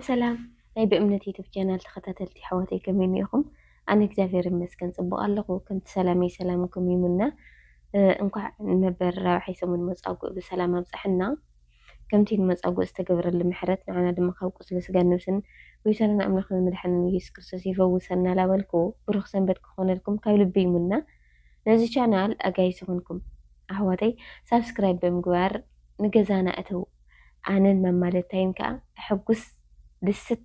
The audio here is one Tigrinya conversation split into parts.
ሰላም ናይ ብእምነት ዩቲብ ቻናል ተኸታተልቲ ሓወተይ ከመይ ኢኹም? ኣነ እግዚአብሔር ይመስገን ጽቡቕ ኣለኹ። ከምቲ ሰላመይ ሰላምኩም ይሙና። እንኳዕ ንመበል 4 ሰሙን መጻጉዕ ብሰላም ኣብጽሕና። ከምቲ ንመጻጉዕ ዝተገበረሉ ምሕረት ንዓና ድማ ካብ ቁስሊ ስጋን ነብስን ጎይታና ኣምላኽን መድሓኒትና ኢየሱስ ክርስቶስ ይፈውሰና ላበልኩ ብሩኽ ሰንበት ክኾነልኩም ካብ ልቢ ይሙና። ነዚ ቻናል ኣጋይስ ኮንኩም ኣሕዋተይ ሳብስክራይብ ብምግባር ንገዛና እተው ኣነን መማለታይን ከዓ ሕጉስ ደስት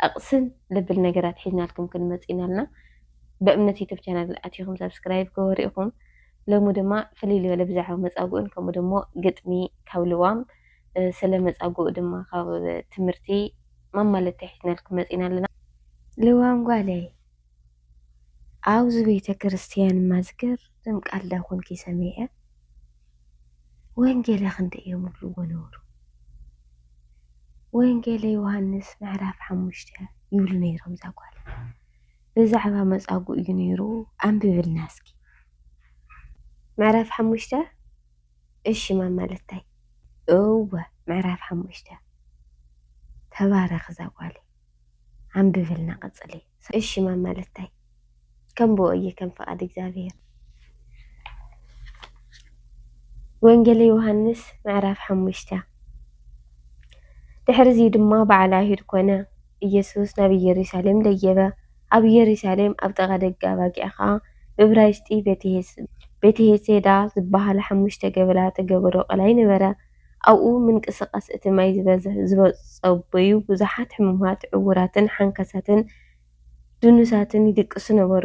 ኣቕስን ልብል ነገራት ሒዝናልኩም ክንመጽ ኢና በእምነት ዩቲብ ቻናል ኣትይኹም ሳብስክራይብ ገበሪኢኹም ሎሚ ድማ ፍልይ ዝበለ ብዛዕባ መጻጉዕን ከምኡ ድማ ግጥሚ ካብ ልዋም ስለ መጻጉዕ ድማ ካብ ትምህርቲ መማለታይ ሒዝናልኩም መጺና ኣለና። ልዋም ጓለይ ኣብዚ ቤተ ክርስቲያን ማዝገር ድምቃልዳ ኮንኪ ሰሚዐ ወንጌል ክንደይ እዮም ዝብልዎ ነበሩ። ወንጌል ዮሃንስ ምዕራፍ 5 ይብሉ ነይሮም ዛጓል ብዛዕባ መጻጉዕ እዩ ነይሩ። አንብብልና እስኪ ምዕራፍ 5 እሺ ማማለታይ እወ ምዕራፍ 5 ተባረኽ ዛጓል አንብብልና ቀጽሊ እሺ ማማለታይ ከም ቦየ ከም ፈቃድ እግዚአብሔር። ወንጌል ዮሃንስ ምዕራፍ 5 ድሕርዚ ድማ በዓል አይሁድ ኮነ። ኢየሱስ ናብ ኢየሩሳሌም ደየበ። ኣብ ኢየሩሳሌም ኣብ ጥቓ ደገ ኣባጊዕ ከዓ ብዕብራይስጢ ቤተሄሴዳ ዝበሃል 5 ገበላ ተገበሮ ቐላይ ነበረ። ኣብኡ ምንቅስቓስ እቲ ማይ ዝበጸበዩ ብዙሓት ሕሙማት ዕውራትን ሓንካሳትን ድኑሳትን ይድቅሱ ነበሩ።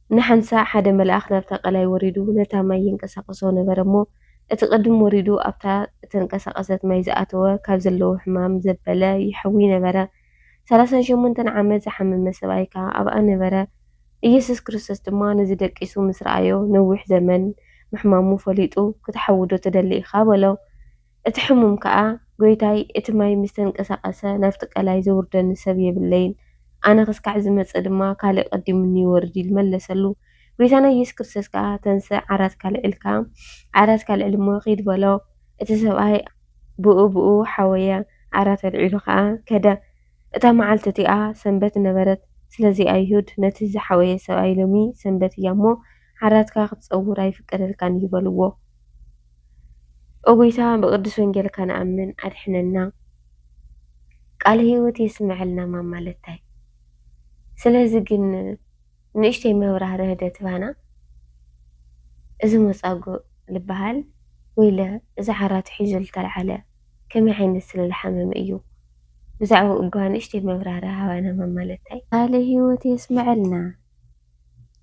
ንሓንሳ ሓደ መልኣኽ ናብታ ቐላይ ወሪዱ ነታ ማይ ይንቀሳቐሶ ነበረ እሞ እቲ ቅድም ወሪዱ ኣብታ እተንቀሳቐሰት ማይ ዝኣተወ ካብ ዘለዎ ሕማም ዘበለ ይሕዊ ነበረ። 38 ዓመት ዝሓመመ ሰብኣይ ከዓ ኣብኣ ነበረ። ኢየሱስ ክርስቶስ ድማ ነዚ ደቂሱ ምስ ረኣዮ ነዊሕ ዘመን ምሕማሙ ፈሊጡ ክትሓውዶ ትደሊ ኢኻ በሎ። እቲ ሕሙም ከዓ ጎይታይ እቲ ማይ ምስ ተንቀሳቐሰ ናብቲ ቐላይ ዘውርደኒ ሰብ የብለይን፣ ኣነ ክስካዕ ዝመጽእ ድማ ካልእ ቀዲሙኒ ይወርድ ኢሉ መለሰሉ። ጎይታና ኢየሱስ ክርስቶስ ከዓ ተንስእ ዓራት ካልዕልካ ዓራት ካልዕል እሞ ኺድ በሎ። እቲ ሰብኣይ ብኡ ሓወየ። ዓራት ኣልዒሉ ከዓ ከደ። እታ መዓልቲ እቲኣ ሰንበት ነበረት። ስለዚ ኣይሁድ ነቲ ዝሓወየ ሰብኣይ ሎሚ ሰንበት እያ እሞ ዓራትካ ክትጸውር ኣይፍቀደልካን ይበልዎ። ኦ ጎይታ ብቅዱስ ወንጌልካ ንኣምን ኣድሕነና። ቃል ህይወት የስምዐልና ማማለታይ። ስለዚ ግን ንእሽተይ መብራህርህ ደትባና እዚ መጻጉዕ ልበሃል ወይለ እዚ ዓራት ሒዙ ዝተልዓለ ከመይ ዓይነት ስለዝሓመመ እዩ? ብዛዕባ እጓ ንእሽተይ መብራህርህ ሃባና ማማለታይ። ቃል ህይወት የስምዐልና።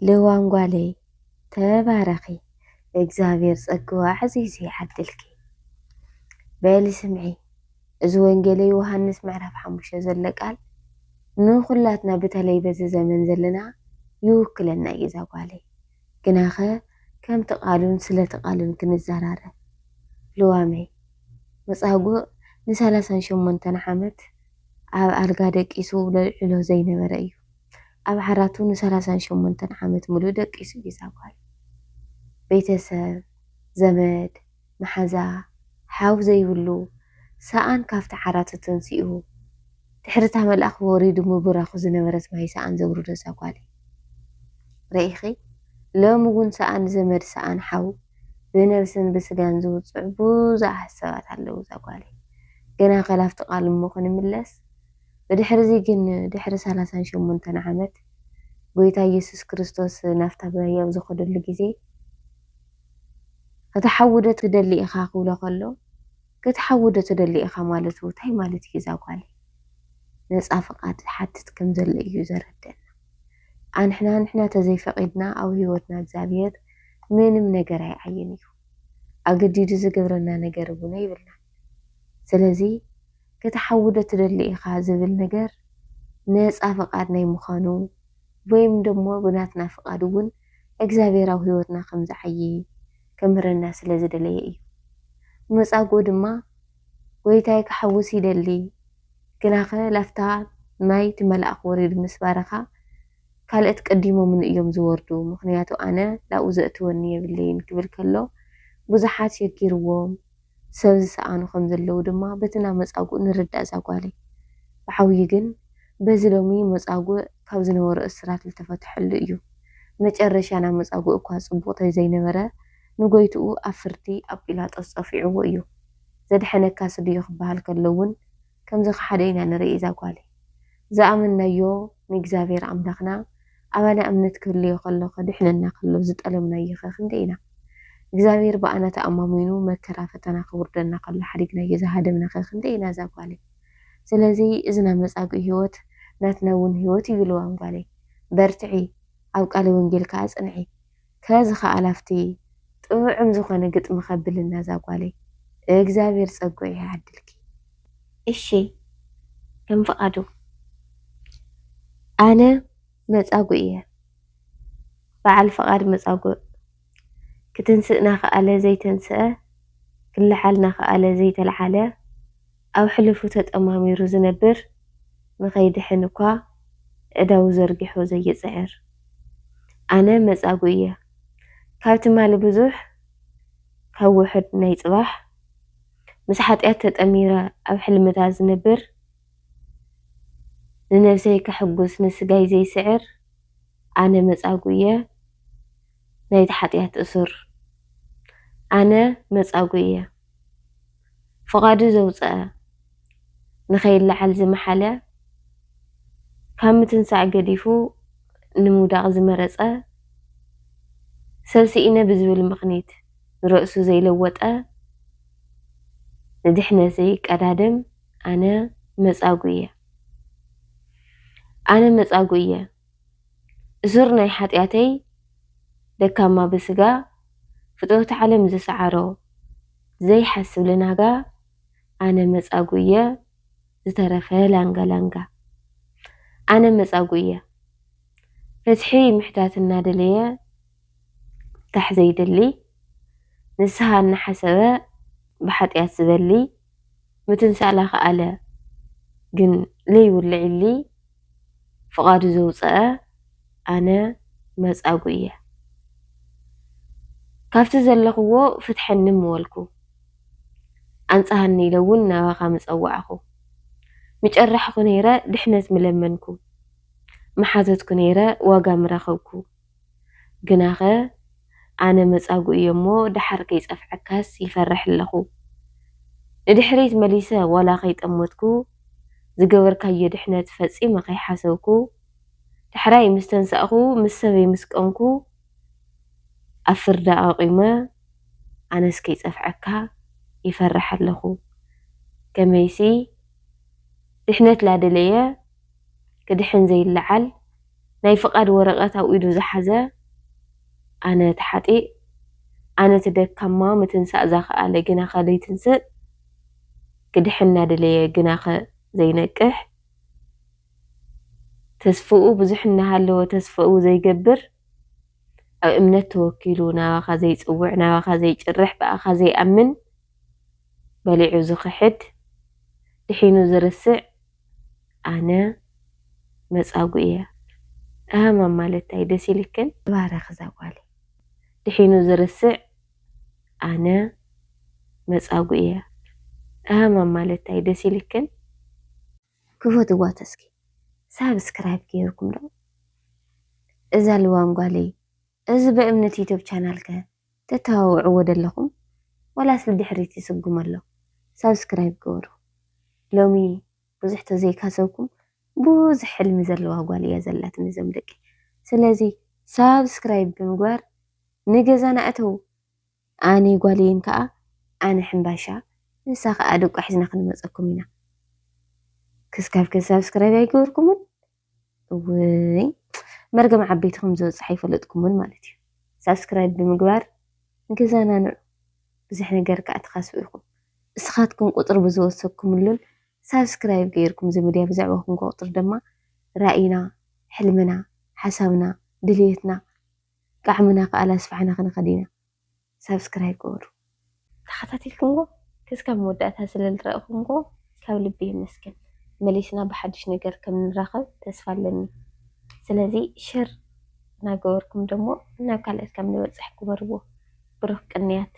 ልዋም ጓለይ ተባረኺ። እግዚአብሔር ጸግዋ ዓዚዙ ይዓድልኪ። በሊ ስምዒ እዚ ወንጌል ዮሃንስ ምዕራፍ 5 ዘሎ ቃል ንኹላትና በተለይ በዚ ዘመን ዘለና ይውክለና እዩ ዛጓለይ። ግናኸ ከምቲ ቃሉን ስለቲ ቃሉን ክንዘራረብ ልዋመይ መጻጉዕ ን38 ዓመት ኣብ ኣልጋ ደቂሱ ለልዕሎ ዘይነበረ እዩ። ኣብ ዓራቱ ን38 ዓመት ሙሉእ ደቂሱ እዩ ዛጓል። ቤተሰብ ዘመድ መሓዛ ሓው ዘይብሉ ሰኣን ካብቲ ዓራቱ ተንሲኡ ድሕርታ መልኣኽ ወሪዱ ምብራኹ ዝነበረት ማይ ሰኣን ዘውርዶ ዛጓለይ ረኢኺ። ሎሚ እውን ሰኣን ዘመድ ሰኣን ሓው ብነብስን ብስጋን ዝውፅዕ ብዙሓት ሰባት ኣለዉ ዛጓለይ። ገና ከላፍቲ ቃል እሞ ክንምለስ ብድሕርዚ ግን ድሕሪ 38 ዓመት ጎይታ ኢየሱስ ክርስቶስ ናፍታ ባይ ኣብ ዝኸደሉ ግዜ ክትሓውዶ ትደሊ ኢኻ ክብሎ ከሎ ክትሓውዶ ትደሊ ኢኻ ማለት እንታይ ማለት እዩ ዛጓለይ? ነፃ ፍቃድ ሓትት ከም ዘሎ እዩ ዘረድአና። ንሕና ተዘይፈቂድና ኣብ ህይወትና እግዚአብሔር ምንም ነገር ኣይዓይን እዩ። ኣገዲዱ ዝገብረና ነገር እውን ይብልና። ስለዚ ክትሓውዶ ትደሊ ኢኻ ዝብል ነገር ነፃ ፍቃድ ናይ ምዃኑ ወይም ደሞ ብናትና ፍቃድ እውን እግዚአብሔር ኣብ ህይወትና ከም ዝዓይ ከምረና ስለ ዝደለየ እዩ። መጻጉዕ ድማ ጎይታይ ክሓውስ ይደሊ ግናኸ ላፍታ ማይ ትመልኣኽ ወሪዱ ምስ ባረኻ ካልኦት ቀዲሞምን እዮም ዝወርዱ፣ ምክንያቱ ኣነ ላብኡ ዘእትወኒ የብለይን ክብል ከሎ ብዙሓት የጊርዎም ሰብ ዝሰኣኑ ከም ዘለዉ ድማ በቲ ናብ መጻጉዕ ንርዳእ ዛጓለይ። ብዓብይ ግን በዚ ሎሚ መጻጉዕ ካብ ዝነበረ እስራት ዝተፈትሐሉ እዩ መጨረሻ ናብ መጻጉዕ እኳ ጽቡቕ ዘይነበረ ንጎይትኡ ኣብ ፍርዲ ኣብ ጲላጦስ ጸፊዕዎ እዩ ዘድሐነካ ስድዮ ክበሃል ከለውን ከምዚ ሓደ ኢና ንርኢ ዛጓሌ ዝኣመናዮ ንእግዚኣብሔር ኣምላኽና ኣባና እምነት ክህልዮ ከሎ ከድሕነና ከሎ ዝጠለምናዮ ክንደይ ኢና እግዚአብሔር በአና ተአማሚኑ መከራ ፈተና ክውርደና ከሎ ሓዲግናዮ ዝሃደምና ክንደይ ኢና ዛጓሌ ስለዚህ እዝና መጻጉዕ ህይወት ናትነውን ህይወት ይብልዋ ጓሌ በርትዒ ኣብ ቃል ወንጌል ከዓ ጽንዒ ከዚ ከኣላፍቲ ጥዑም ዝኾነ ግጥሚ ከብልና ዛጓሌ እግዚአብሔር ጸጉዕ ይዓድልኪ እሺ ከም ፈቃዱ ኣነ መጻጉዕ እየ በዓል ፈቃድ መጻጉዕ ክትንስእና ከኣለ ዘይተንስአ ክልሓልና ከኣለ ዘይተልሓለ ኣብ ሕልፉ ተጠማሚሩ ዝነብር ንኸይድሕን እኳ እዳው ዘርጊሑ ዘይጽዕር ኣነ መጻጉዕ እየ ካብ ትማሊ ብዙሕ ካብ ውሕድ ናይ ጽባሕ ምስ ሓጢኣት ተጠሚረ ኣብ ሕልምታት ዝነብር ንነፍሰይ ከሕጉስ ንስጋይ ዘይስዕር ኣነ መጻጉዕ እየ ናይቲ ሓጢኣት እሱር ኣነ መጻጉዕ እየ ፈቃዱ ዘውፅአ ንኸይለዓል ዝመሓለ ካብ ምትንሳዕ ገዲፉ ንምውዳቕ ዝመረፀ ሰብሲኢነ ብዝብል ምኽኒት ርእሱ ዘይለወጠ ንድሕነት ዘይቀዳድም ኣነ መጻጉዕ እየ ኣነ መጻጉዕ እየ እሱር ናይ ሓጢኣተይ ደካማ ብስጋ ፍትወት ዓለም ዝሰዓሮ ዘይሓስብ ልናጋ ኣነ መጻጉዕ እየ ዝተረፈ ላንጋላንጋ ኣነ መጻጉዕ እየ ፍትሒ ምሕታት እናደለየ ታሕ ዘይደሊ ንስሓ እናሓሰበ ብሓጢኣት ዝበሊ ምትንሳእላ ከኣለ ግን ለይውልዕሊ ፍቃዱ ዘውፅአ ኣነ መጻጉዕ እየ ካብቲ ዘለኽዎ ፍትሐኒ ምወልኩ ኣንጻሃኒ ኢለውን ናባኻ ምጸዋዕኹ ምጨራሕኩ ነይረ ድሕነት ምለመንኩ መሓተትኩ ነይረ ዋጋ ምረኸብኩ ግናኸ ኣነ መጻጉዕ እየ እሞ ድሓር ከይጸፍዐካስ ይፈርሕ ኣለኹ ንድሕሪት መሊሰ ዋላ ከይጠመትኩ ዝገበርካዮ ድሕነት ፈጺመ ከይሓሰብኩ ድሕራይ ምስ ተንሳእኹ ምስ ሰበይ ምስ ቆምኩ ኣብ ፍርዳ ኣቂመ ኣነስ ከይጸፍዐካ ይፈርሕ ኣለኹ ከመይሲ ድሕነት ላደለየ ክድሕን ዘይለዓል ናይ ፍቃድ ወረቐት ኣብ ኢዱ ዝሓዘ ኣነ ተሓጢእ ኣነ ትደካማ ምትንሳእ ዘኸኣለ ግናኸ ዘይትንስእ ክድሕን ናደለየ ግናኸ ዘይነቅሕ ተስፍኡ ብዙሕ እናሃለወ ተስፍኡ ዘይገብር ኣብ እምነት ተወኪሉ ናባኻ ዘይጽውዕ ናባኻ ዘይጭርሕ በኣኻ ዘይኣምን በሊዑ ዝኽሕድ ድሒኑ ዝርስዕ ኣነ መጻጉዕ እየ ኣህማም ማለት ታይ ደስ ይልክን ባረኽ ዛጓሌ ድሒኑ ዝርስዕ ኣነ መጻጉዕ እየ ኣህማም ማለት ታይ ደስ ይልክን ክፈትዋ ተስኪ ሳብስክራይብ ገይርኩም ዶ እዛ ልዋን ጓሌ እዚ በእምነት ዩቲዩብ ቻናል ከ ተተዋውዕዎ ደለኹም ወላስ ድሕሪት ይስጉም ኣሎ ሳብስክራይብ ገበሩ ሎሚ ብዙሕ ተዘይካሰብኩም ብዙሕ ሕልሚ ዘለዋ ጓል እያ ዘላትኒ እዞም ደቂ ስለዚ ሳብስክራይብ ብምግባር ንገዛና እተው ኣነ ጓሌን ከዓ ኣነ ሕምባሻ ንሳ ከዓ ደቋ ሒዝና ክንመፀኩም ኢና ክስካብ ሳብስክራይብ ኣይገበርኩምን ወይ መርገም ዓበይትኩም ዝወፅሕ ኣይፈለጥኩምን ማለት እዩ ሳብስክራይብ ብምግባር ንገዛና ንዑ ብዙሕ ነገር ከዓ ትኻስቡ ኢኹም እስኻትኩም ቁጥር ብዝወሰድኩምሉን ሳብስክራይብ ገይርኩም ዝምድያ ብዛዕባኩም ቁጥር ድማ ራእይና ሕልምና ሓሳብና ድልየትና ቃዕምና ከኣላ ስፋሕና ክንኸዲና ሳብስክራይብ ገበሩ ተኸታተልኩምዎ ክስካብ መወዳእታ ስለዝረአኹምዎ ካብ ልቢ ይመስገን መሊስና ብሓድሽ ነገር ከም ንራኸብ ተስፋ ኣለኒ ስለዚ ሸር እናገበርኩም ደሞ ናብ ካልኦት ከም ንበፅሕ ግበርዎ ብሩኽ ቅንያት